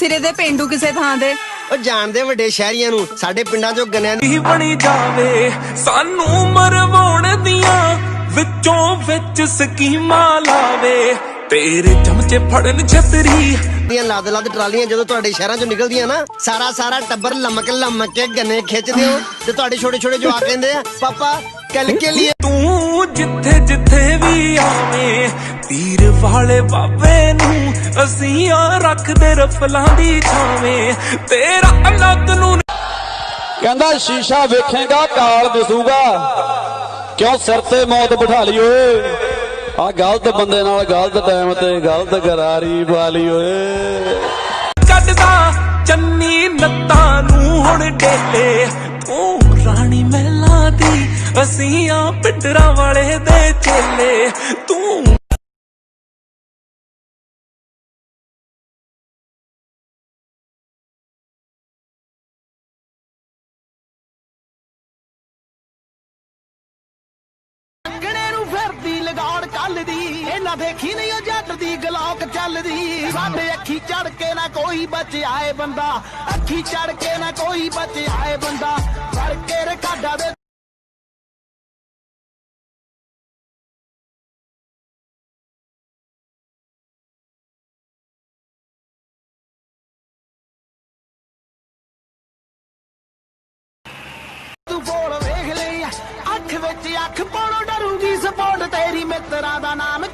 ਸਿਰੇ ਦੇ ਪਿੰਡੂ ਕਿਸੇ ਥਾਂ ਦੇ ਉਹ ਜਾਣਦੇ ਵੱਡੇ ਸ਼ਹਿਰੀਆਂ ਨੂੰ ਸਾਡੇ ਪਿੰਡਾਂ ਚੋਂ ਗੰਨਿਆਂ ਦੀ ਬਣੀ ਜਾਵੇ ਸਾਨੂੰ ਮਰਵਾਉਣ ਦੀਆਂ ਵਿੱਚੋਂ ਵਿੱਚ ਸਕੀਮਾਂ ਲਾਵੇ ਤੇਰੇ ਚਮਚੇ ਫੜਨ ਛਤਰੀ ਦੀਆਂ ਲੱਦ ਟਰਾਲੀਆਂ ਜਦੋਂ ਤੁਹਾਡੇ ਸ਼ਹਿਰਾਂ ਚੋਂ ਨਿਕਲਦੀਆਂ ਨਾ ਸਾਰਾ ਟੱਬਰ ਲਮਕ ਕੇ ਗੰਨੇ ਖਿੱਚਦੇ ਹੋ ਤੇ ਤੁਹਾਡੇ ਛੋਟੇ ਜਵਾਕ ਕਹਿੰਦੇ ਆ ਪਾਪਾ ਕੱਲ ਕੇ ਲਈ ਤੂੰ ਜਿੱਥੇ ਵੀ ਆਵੇਂ ਪੀਰ ਵਾਲੇ ਬਾਬੇ ਨੂੰ ਅਸੀਂ ਆ ਰੱਖਦੇ ਰਫਲਾਂ ਦੀ ਛਾਵੇਂ ਤੇਰਾ ਅਲੱਗ ਨੂੰ ਕਹਿੰਦਾ ਸ਼ੀਸ਼ਾ ਵੇਖੇਗਾ ਕਾਲ ਦਿਸੂਗਾ ਕਿਉਂ ਸਿਰ ਤੇ ਮੌਤ ਬਿਠਾ ਲਈ ਓਏ ਆ ਗਲਤ ਬੰਦੇ ਨਾਲ ਗਲਤ ਟਾਈਮ ਤੇ ਗਲਤ ਕਰਾਰੀ ਪਾ ਲਈ ਓਏ ਕੱਢਦਾ ਚੰਨੀ ਨੱਤਾਂ ਨੂੰ ਹੁਣ ਡੇਲੇ ਤੂੰ ਰਾਣੀ ਮਹਿਲਾਂ ਦੀ ਅਸੀਂ ਆ ਪਿੰਡਰਾਂ ਵਾਲੇ ਦੇ ਚੇਲੇ ਤੂੰ ਲਗਾਉਣ ਕੱਲ ਦੀ ਇਹਨਾਂ ਦੇਖੀ ਨਹੀਂ ਉਹ ਜੱਟ ਦੀ ਗਲੌਕ ਚੱਲਦੀ ਸਾਡੇ ਅੱਖੀ ਚੜ ਕੇ ਨਾ ਕੋਈ ਬਚਿਆ ਏ ਬੰਦਾ ਅੱਖੀ ਚੜ ਕੇ ਨਾ ਕੋਈ ਬਚਿਆ ਏ ਬੰਦਾ ਫੜ ਕੇ ਰਕਾਡਾ ਦੇ ਤੂੰ ਬੋਲ ਵੇਖ ਲਈ ਅੱਖ ਵਿੱਚ ਅੱਖ ਪਾਉਣੋਂ ਡਰੂਗੀ ਸਪੋਰਟ ਤੇਰੀ ਮਿੱਤਰਾਂ ਦਾ ਨਾਮ